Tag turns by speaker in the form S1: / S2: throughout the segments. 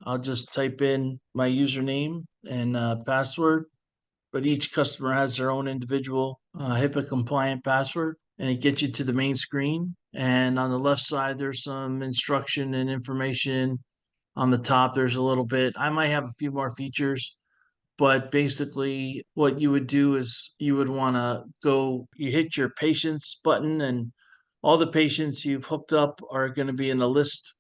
S1: I'll just type in my username and password, but each customer has their own individual HIPAA compliant password, and it gets you to the main screen. And on the left side, there's some instruction and information. On the top, there's a little bit. I might have a few more features, but basically what you would do is you would want to you hit your patients button, and all the patients you've hooked up are going to be in a list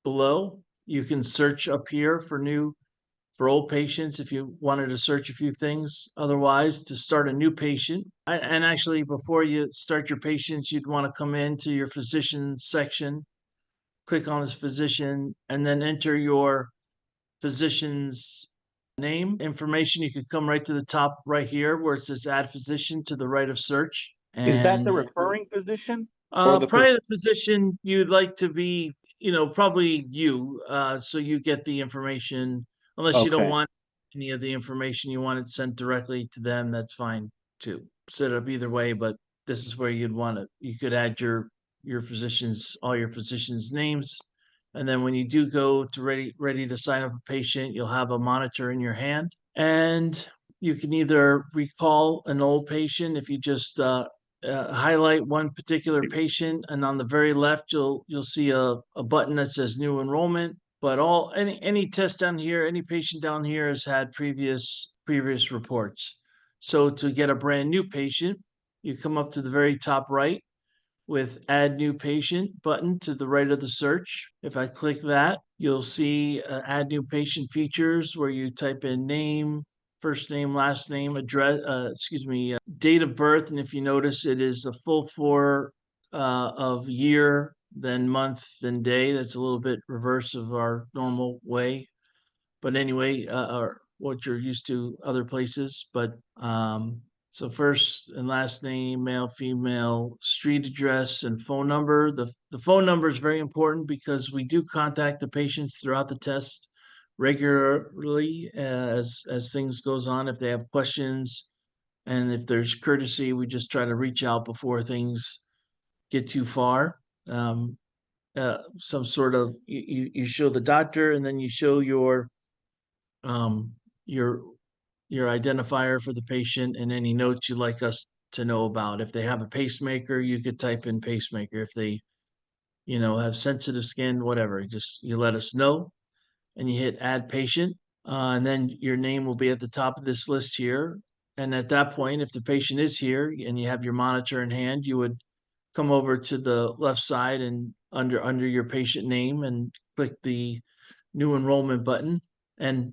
S1: below. You can search up here for old patients if you wanted to search a few things. Otherwise, to start a new patient, and actually before you start your patients, you'd want to come into your physician section, click on his physician, and then enter your physician's name information. You could come right to the top right here where it says add physician to the right of search.
S2: Is that the
S1: And
S2: referring physician or the
S1: probably the physician you'd like to be, probably you. So you get the information, unless you don't
S2: Okay.
S1: want any of the information, you want it sent directly to them, that's fine too. Set up either way, but this is where you could add all your physicians' names. And then when you do go to ready to sign up a patient, you'll have a monitor in your hand. And you can either recall an old patient if you just highlight one particular patient, and on the very left you'll see a button that says new enrollment. But any test down here, any patient down here has had previous reports. So to get a brand new patient, you come up to the very top right with add new patient button to the right of the search. If I click that, you'll see add new patient features where you type in name, first name, last name, address, date of birth. And if you notice, it is a full four of year, then month, then day. That's a little bit reverse of our normal way. But anyway, or what you're used to other places. But so first and last name, male, female, street address, and phone number. The phone number is very important because we do contact the patients throughout the test regularly as things goes on. If they have questions and if there's courtesy, we just try to reach out before things get too far. Some sort of you show the doctor, and then you show um, your your identifier for the patient and any notes you'd like us to know about. If they have a pacemaker, you could type in pacemaker. If they, have sensitive skin, whatever, just you let us know, and you hit add patient, and then your name will be at the top of this list here. And at that point, if the patient is here and you have your monitor in hand, you would come over to the left side and under your patient name and click the new enrollment button. And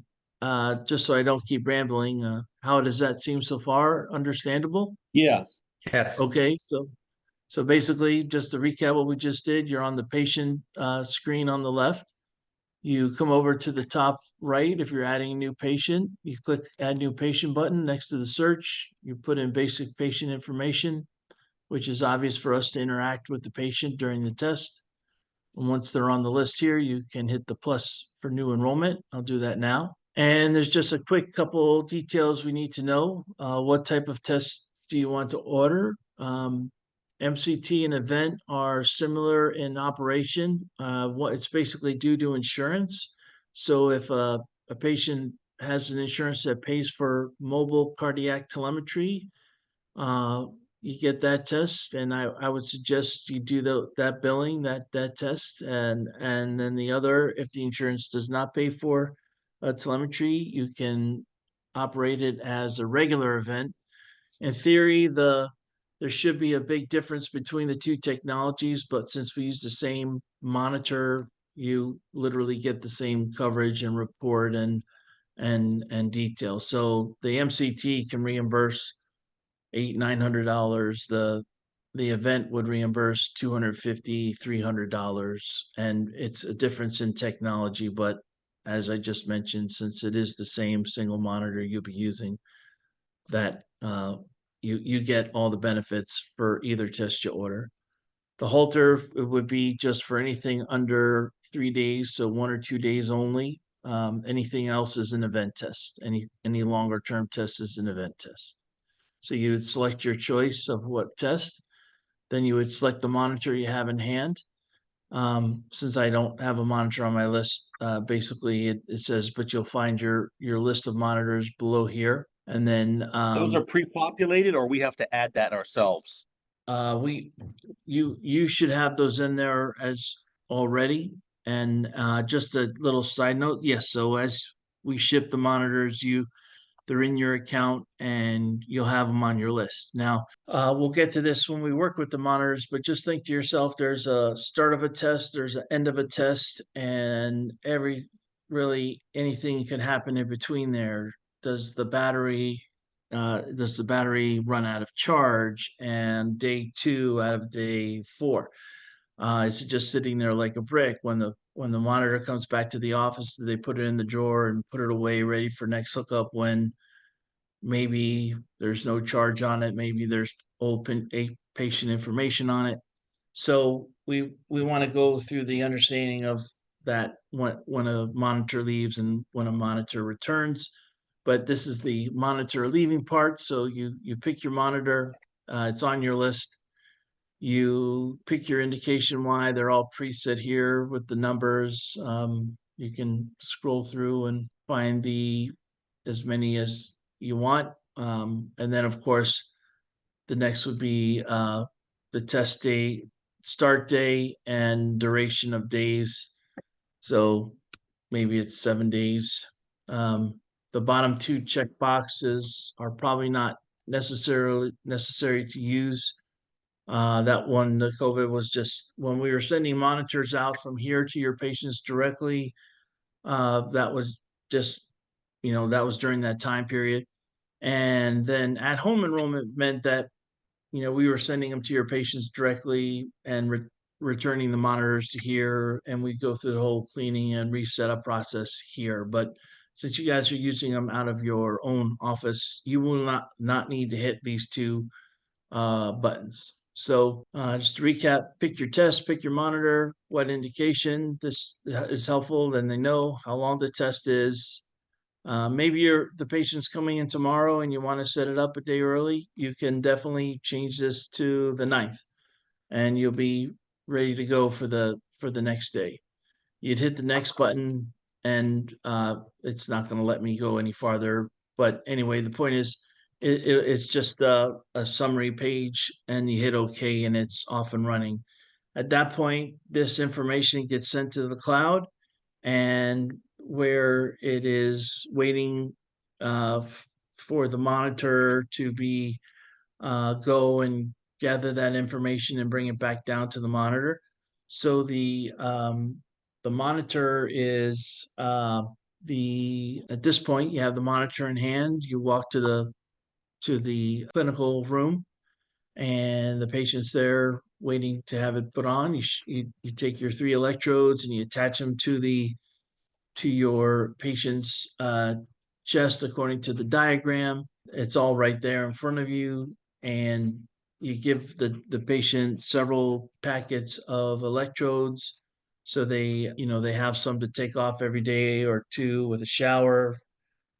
S1: just so I don't keep rambling, how does that seem so far? Understandable?
S2: Yes.
S3: Yes.
S1: Okay, so basically, just to recap what we just did, you're on the patient screen on the left. You come over to the top right. If you're adding a new patient, you click add new patient button next to the search. You put in basic patient information, which is obvious for us to interact with the patient during the test. And once they're on the list here, you can hit the plus for new enrollment. I'll do that now. And there's just a quick couple details we need to know. What type of test do you want to order? MCT and event are similar in operation. What it's basically due to insurance. So if a patient has an insurance that pays for mobile cardiac telemetry, you get that test, and I would suggest you do that billing, that test, and then the other, if the insurance does not pay for telemetry, you can operate it as a regular event. In theory, there should be a big difference between the two technologies, but since we use the same monitor, you literally get the same coverage and report and detail. So the MCT can reimburse $800-900. The event would reimburse $250-300, and it's a difference in technology. But as I just mentioned, since it is the same single monitor you'll be using, that you get all the benefits for either test you order. The Holter would be just for anything under 3 days, so 1 or 2 days only. Anything else is an event test. Any longer term test is an event test. So you would select your choice of what test. Then you would select the monitor you have in hand. Since I don't have a monitor on my list, basically it says, but you'll find your list of monitors below here. And then
S2: Those are pre-populated, or we have to add that ourselves?
S1: you should have those in there as already. And just a little side note, yes, so as we ship the monitors, they're in your account and you'll have them on your list. Now, we'll get to this when we work with the monitors, but just think to yourself, there's a start of a test, there's an end of a test, and really anything can happen in between there. Does the battery run out of charge and day 2 out of day 4? Is it just sitting there like a brick when the monitor comes back to the office? Do they put it in the drawer and put it away ready for next hookup when maybe there's no charge on it, maybe there's old patient information on it? So we want to go through the understanding of that when a monitor leaves and when a monitor returns. But this is the monitor leaving part. So you pick your monitor, it's on your list. You pick your indication why. They're all preset here with the numbers. You can scroll through and find as many as you want. And then, of course, the next would be the test day, start day, and duration of days. So maybe it's 7 days. The bottom 2 check boxes are probably not necessary to use. That one, the COVID was just when we were sending monitors out from here to your patients directly. That was just, that was during that time period. And then at home enrollment meant that, we were sending them to your patients directly and returning the monitors to here. And we go through the whole cleaning and reset up process here. But since you guys are using them out of your own office, you will not need to hit these 2 buttons. So just to recap, pick your test, pick your monitor, what indication this is helpful, then they know how long the test is. Maybe the patient's coming in tomorrow and you want to set it up a day early. You can definitely change this to the 9th and you'll be ready to go for the next day. You'd hit the next button and it's not going to let me go any farther. But anyway, the point is, it's just a summary page and you hit OK and it's off and running. At that point, this information gets sent to the cloud, and where it is waiting for the monitor to go and gather that information and bring it back down to the monitor. So the monitor is at this point you have the monitor in hand. You walk to the clinical room and the patient's there waiting to have it put on. You take your 3 electrodes and you attach them to your patient's chest according to the diagram. It's all right there in front of you, and you give the patient several packets of electrodes so they have some to take off every day or 2 with a shower.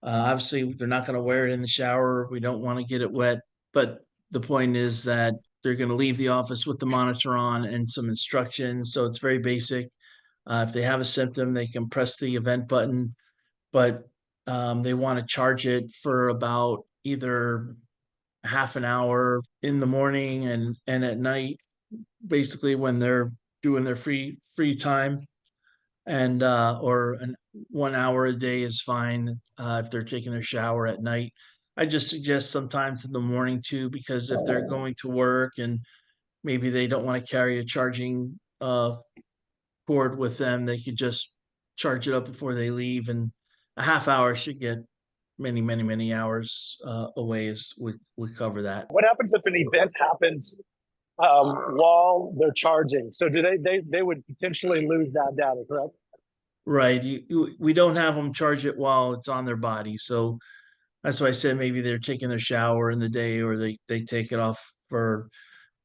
S1: Obviously, they're not going to wear it in the shower. We don't want to get it wet, but the point is that they're going to leave the office with the monitor on and some instructions. So it's very basic. If they have a symptom, they can press the event button, but they want to charge it for about either half an hour in the morning and at night, basically when they're doing their free time, and or 1 hour a day is fine if they're taking their shower at night. I just suggest sometimes in the morning too, because if they're going to work and maybe they don't want to carry a charging cord with them, they could just charge it up before they leave, and a half hour should get many hours away. As we cover that.
S3: What happens if an event happens while they're charging? So do they would potentially lose that data, correct?
S1: Right. We don't have them charge it while it's on their body. So that's why I said maybe they're taking their shower in the day, or they take it off for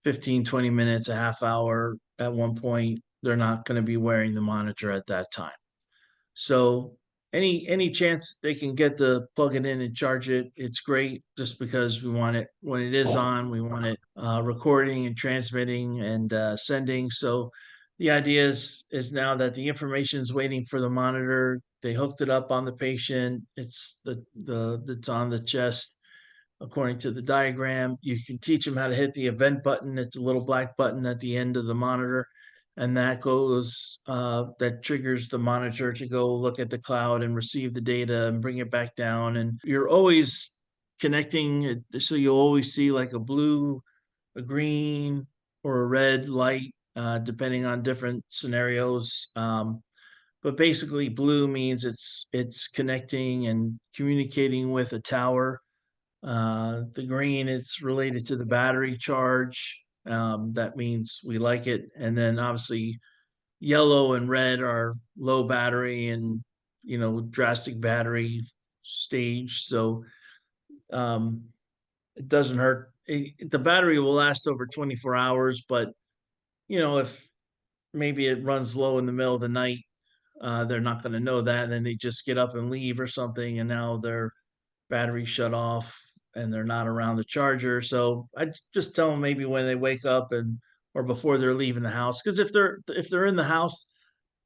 S1: 15, 20 minutes, a half hour at one point. They're not going to be wearing the monitor at that time. So any chance they can get to plug it in and charge it, it's great, just because we want it when it is on, we want it recording and transmitting and sending. So The idea is now that the information is waiting for the monitor. They hooked it up on the patient. It's it's on the chest according to the diagram. You can teach them how to hit the event button. It's a little black button at the end of the monitor, and that goes that triggers the monitor to go look at the cloud and receive the data and bring it back down. And you're always connecting, so you'll always see like a blue, a green, or a red light, depending on different scenarios. But basically, blue means it's connecting and communicating with a tower. The green, it's related to the battery charge. That means we like it. And then obviously yellow and red are low battery and, drastic battery stage. So it doesn't hurt. The battery will last over 24 hours, but if maybe it runs low in the middle of the night, they're not going to know that. And then they just get up and leave or something, and now their battery shut off and they're not around the charger. So I just tell them maybe when they wake up or before they're leaving the house, because if they're in the house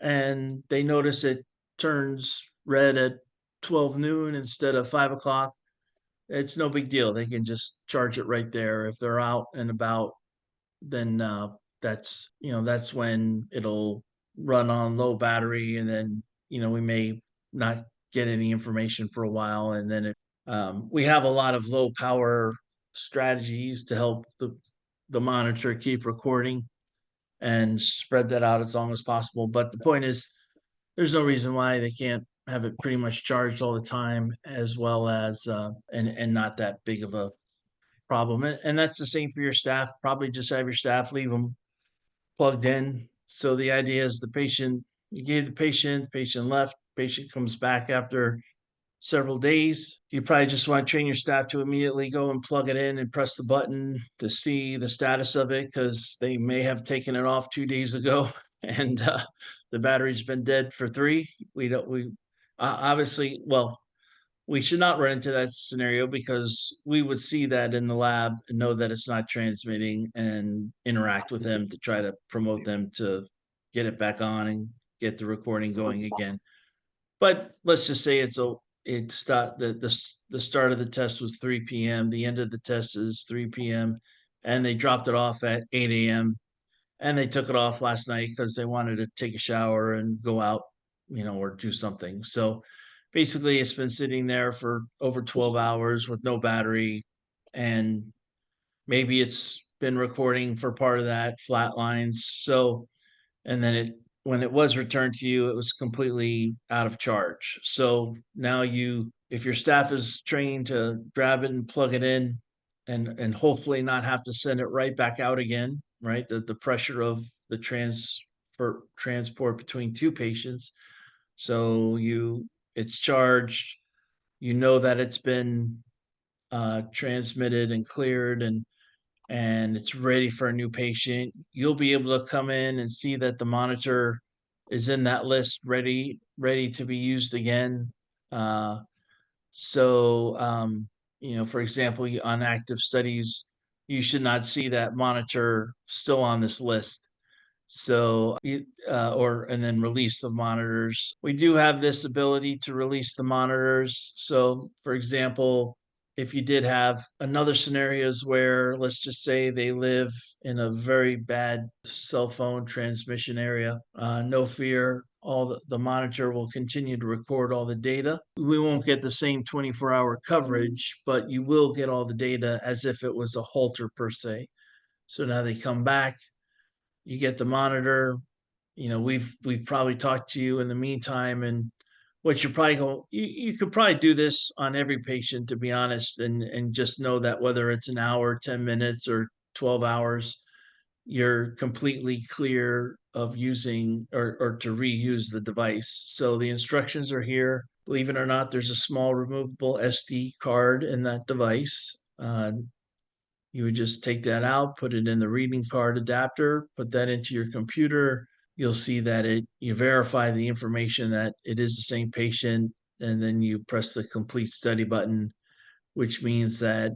S1: and they notice it turns red at 12 noon instead of 5 o'clock, it's no big deal. They can just charge it right there. If they're out and about, then that's when it'll run on low battery, and then we may not get any information for a while, and then we have a lot of low power strategies to help the monitor keep recording and spread that out as long as possible. But the point is, there's no reason why they can't have it pretty much charged all the time, as well as and not that big of a problem. And that's the same for your staff. Probably just have your staff leave them plugged in. So the idea is you gave the patient left, patient comes back after several days. You probably just want to train your staff to immediately go and plug it in and press the button to see the status of it, because they may have taken it off 2 days ago and the battery's been dead for 3. We obviously, well, we should not run into that scenario, because we would see that in the lab and know that it's not transmitting and interact with them to try to promote them to get it back on and get the recording going again. But let's just say the start of the test was 3 p.m. The end of the test is 3 p.m. and they dropped it off at 8 a.m. and they took it off last night because they wanted to take a shower and go out, or do something. So basically, it's been sitting there for over 12 hours with no battery, and maybe it's been recording for part of that, flat lines. So, and then when it was returned to you, it was completely out of charge. So now if your staff is trained to grab it and plug it in, and hopefully not have to send it right back out again, right? The pressure of the transport between 2 patients. So it's charged, that it's been transmitted and cleared, and it's ready for a new patient. You'll be able to come in and see that the monitor is in that list, ready to be used again. For example, on active studies, you should not see that monitor still on this list. So, and then release the monitors. We do have this ability to release the monitors. So, for example, if you did have another scenarios where, let's just say they live in a very bad cell phone transmission area, no fear, the monitor will continue to record all the data. We won't get the same 24-hour coverage, but you will get all the data as if it was a halter per se. So now they come back, you get the monitor. We've probably talked to you in the meantime, and what you're probably going, you could probably do this on every patient, to be honest, and just know that whether it's an hour, 10 minutes, or 12 hours, you're completely clear of using or to reuse the device. So the instructions are here. Believe it or not, there's a small removable SD card in that device. You would just take that out, put it in the reading card adapter, put that into your computer. You'll see that you verify the information that it is the same patient, and then you press the complete study button, which means that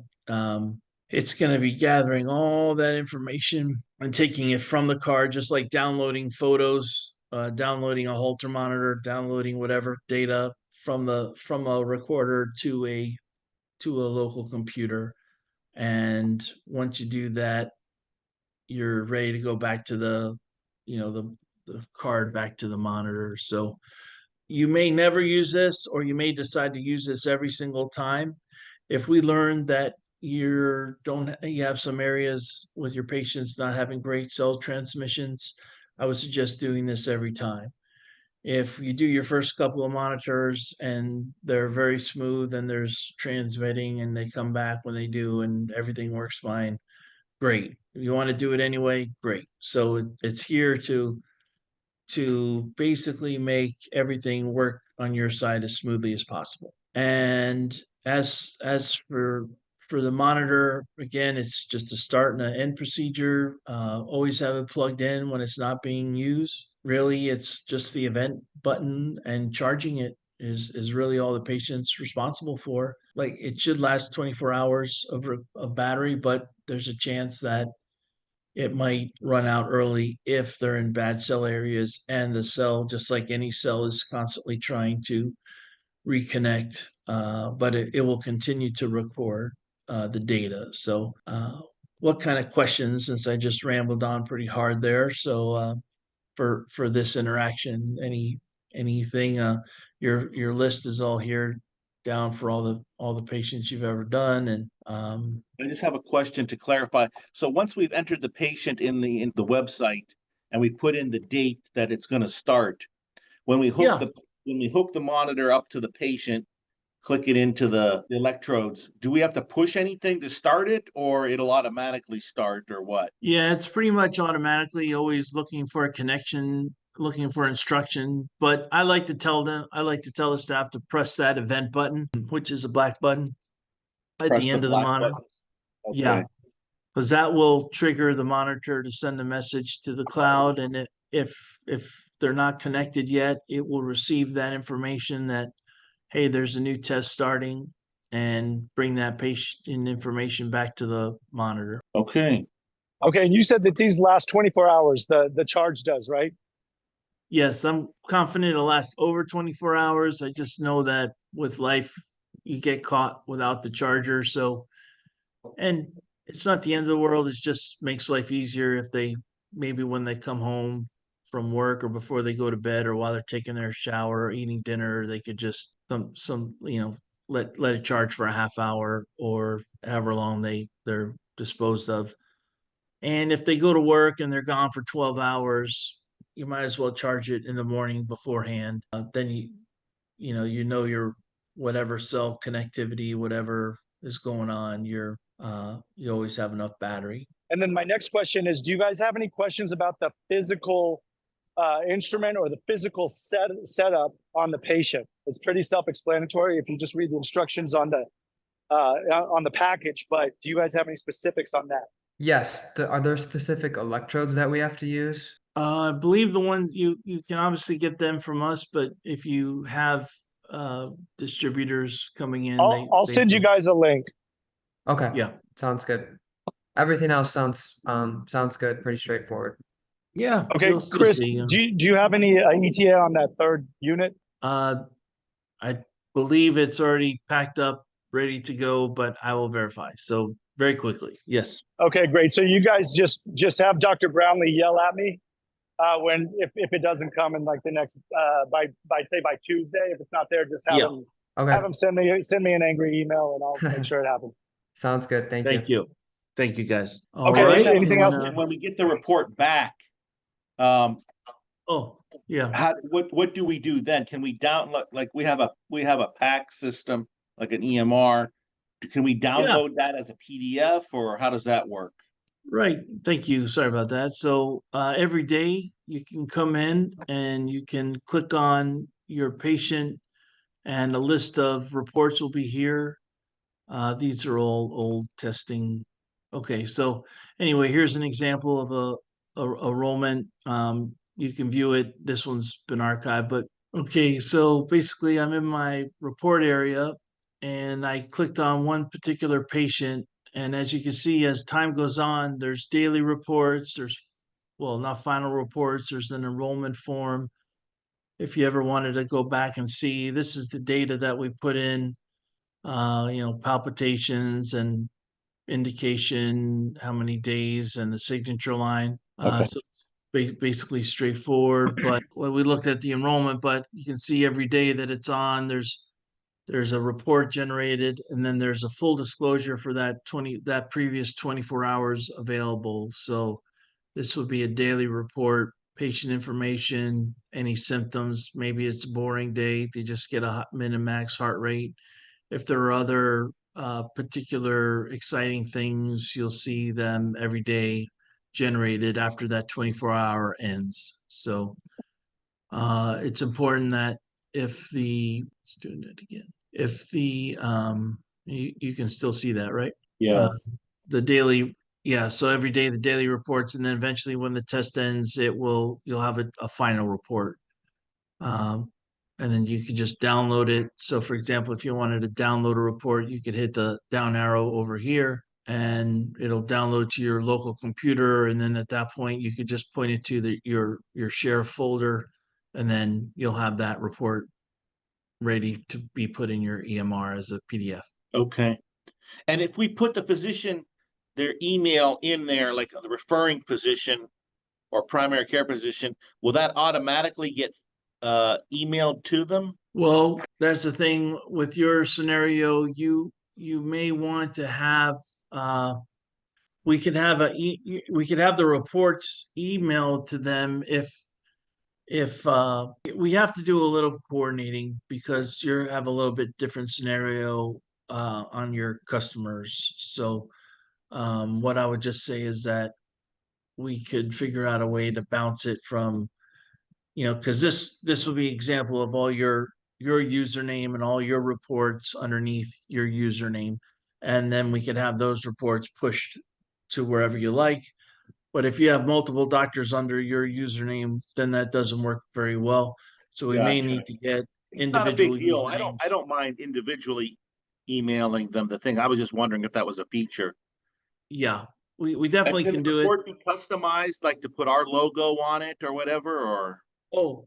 S1: it's going to be gathering all that information and taking it from the card, just like downloading photos, downloading a Holter monitor, downloading whatever data from a recorder to a local computer. And once you do that, you're ready to go back to the card back to the monitor. So you may never use this, or you may decide to use this every single time. If we learn that you have some areas with your patients not having great cell transmissions, I would suggest doing this every time. If you do your first couple of monitors and they're very smooth and there's transmitting and they come back when they do and everything works fine, great. If you want to do it anyway, great. So it's here to basically make everything work on your side as smoothly as possible. And as for the monitor, again, it's just a start and an end procedure. Always have it plugged in when it's not being used. Really, it's just the event button, and charging it is really all the patient's responsible for. Like, it should last 24 hours of battery, but there's a chance that it might run out early if they're in bad cell areas, and the cell, just like any cell, is constantly trying to reconnect, but it will continue to record the data. So what kind of questions, since I just rambled on pretty hard there, so for this interaction, anything, your list is all here down for all the patients you've ever done. And
S2: I just have a question to clarify. So once we've entered the patient in the website and we put in the date that it's going to start, when we hook the monitor up to the patient, click it into the electrodes, do we have to push anything to start it, or it'll automatically start, or what?
S1: Yeah, it's pretty much automatically always looking for a connection, looking for instruction. But I like to tell the staff to press that event button, which is a black button at
S2: Press
S1: the
S2: the
S1: end of the
S2: black
S1: monitor.
S2: button. Okay.
S1: Yeah, because that will trigger the monitor to send a message to the cloud, and if they're not connected yet, it will receive that information that, hey, there's a new test starting, and bring that patient information back to the monitor.
S2: Okay.
S3: Okay, and you said that these last 24 hours, the charge does, right?
S1: Yes, I'm confident it'll last over 24 hours. I just know that with life, you get caught without the charger. So, and it's not the end of the world. It just makes life easier if they, maybe when they come home from work or before they go to bed or while they're taking their shower or eating dinner, they could just let it charge for a half hour or however long they're disposed of. And if they go to work and they're gone for 12 hours, you might as well charge it in the morning beforehand. Then your whatever cell connectivity, whatever is going on, you always have enough battery.
S3: And then my next question is, do you guys have any questions about the physical instrument or the physical setup on the patient? It's pretty self-explanatory if you just read the instructions on the package, but do you guys have any specifics on that?
S4: Yes. Are there specific electrodes that we have to use?
S1: I believe the ones you can obviously get them from us, but if you have distributors coming in,
S3: I'll send you guys a link.
S4: Okay.
S1: Yeah.
S4: Sounds good. Everything else sounds good. Pretty straightforward.
S1: Yeah.
S3: Okay,
S1: you'll
S3: Chris,
S1: see.
S3: do you have any ETA on that third unit?
S1: I believe it's already packed up, ready to go, but I will verify. So very quickly. Yes.
S3: Okay, great. So you guys just have Dr. Brownlee yell at me when if it doesn't come in like the next by Tuesday. If it's not there, just have him have him send me an angry email and I'll make sure it happens.
S4: Sounds good. Thank you.
S1: Thank you, guys.
S3: Okay,
S1: right.
S3: Anything else?
S2: And when we get the report back, what do we do then? Can we download, like we have a PAC system, like an EMR? Can we download that as a PDF, or how does that work?
S1: Right. Thank you. Sorry about that. So every day you can come in and you can click on your patient and a list of reports will be here. These are all old testing. Okay. So anyway, here's an example of a enrollment. You can view it. This one's been archived, but okay. So basically I'm in my report area and I clicked on one particular patient And as you can see, as time goes on, there's daily reports, well, not final reports, there's an enrollment form. If you ever wanted to go back and see, this is the data that we put in, palpitations and indication, how many days, and the signature line.
S2: Okay.
S1: So it's basically straightforward, but when we looked at the enrollment, but you can see every day that it's on, there's a report generated, and then there's a full disclosure for that previous 24 hours available. So this would be a daily report, patient information, any symptoms. Maybe it's a boring day, they just get a min and max heart rate. If there are other particular exciting things, you'll see them every day generated after that 24-hour ends. So it's important that let's do it again. If you can still see that, right?
S2: Yeah.
S1: The daily, yeah. So every day the daily reports, and then eventually when the test ends, you'll have a final report. And then you could just download it. So for example, if you wanted to download a report, you could hit the down arrow over here and it'll download to your local computer. And then at that point, you could just point it to your share folder, and then you'll have that report ready to be put in your EMR as a PDF.
S2: Okay. And if we put the physician, their email in there, like the referring physician or primary care physician, will that automatically get emailed to them?
S1: Well, that's the thing with your scenario. You may want to have we could have the reports emailed to them if we have to do a little coordinating because you have a little bit different scenario on your customers. So what I would just say is that we could figure out a way to bounce it from, because this will be example of all your username and all your reports underneath your username, and then we could have those reports pushed to wherever you like. But if you have multiple doctors under your username, then that doesn't work very well. So we may need to get
S2: Not a big
S1: individual
S2: deal.
S1: usernames.
S2: I don't mind individually emailing them the thing. I was just wondering if that was a feature.
S1: Yeah, we definitely
S2: Can
S1: can
S2: the
S1: do it.
S2: report be customized, like to put our logo on it or whatever, or?
S1: Oh,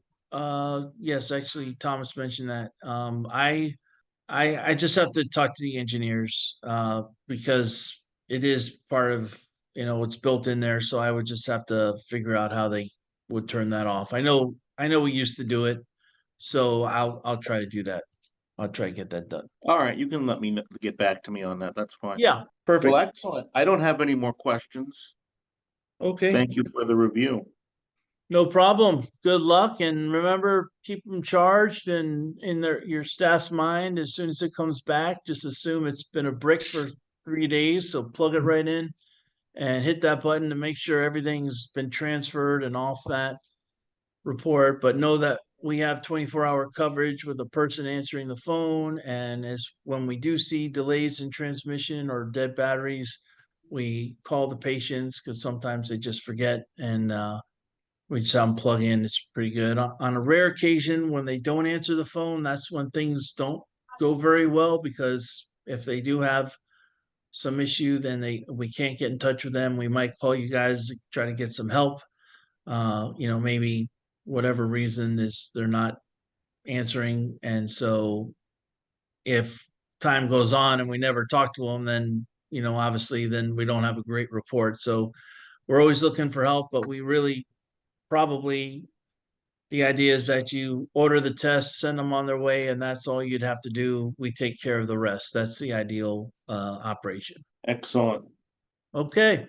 S1: yes, actually, Thomas mentioned that. I just have to talk to the engineers because it is part of, it's built in there. So I would just have to figure out how they would turn that off. I know we used to do it, so I'll try to do that. I'll try to get that done.
S2: All right, you can let me get back to me on that. That's fine.
S1: Yeah, perfect.
S2: Well, excellent. I don't have any more questions.
S1: Okay.
S2: Thank you for the review.
S1: No problem. Good luck, and remember, keep them charged and in your staff's mind. As soon as it comes back, just assume it's been a brick for 3 days. So plug it right in and hit that button to make sure everything's been transferred and off that report. But know that we have 24-hour coverage with a person answering the phone. And when we do see delays in transmission or dead batteries, we call the patients because sometimes they just forget, and we just have them plug in. It's pretty good. On a rare occasion, when they don't answer the phone, that's when things don't go very well, because if they do have some issue, then we can't get in touch with them. We might call you guys to try to get some help. Maybe whatever reason is they're not answering. And so if time goes on and we never talk to them, then, obviously then we don't have a great report. So we're always looking for help, but we really probably, the idea is that you order the tests, send them on their way, and that's all you'd have to do. We take care of the rest. That's the ideal operation.
S2: Excellent.
S1: Okay.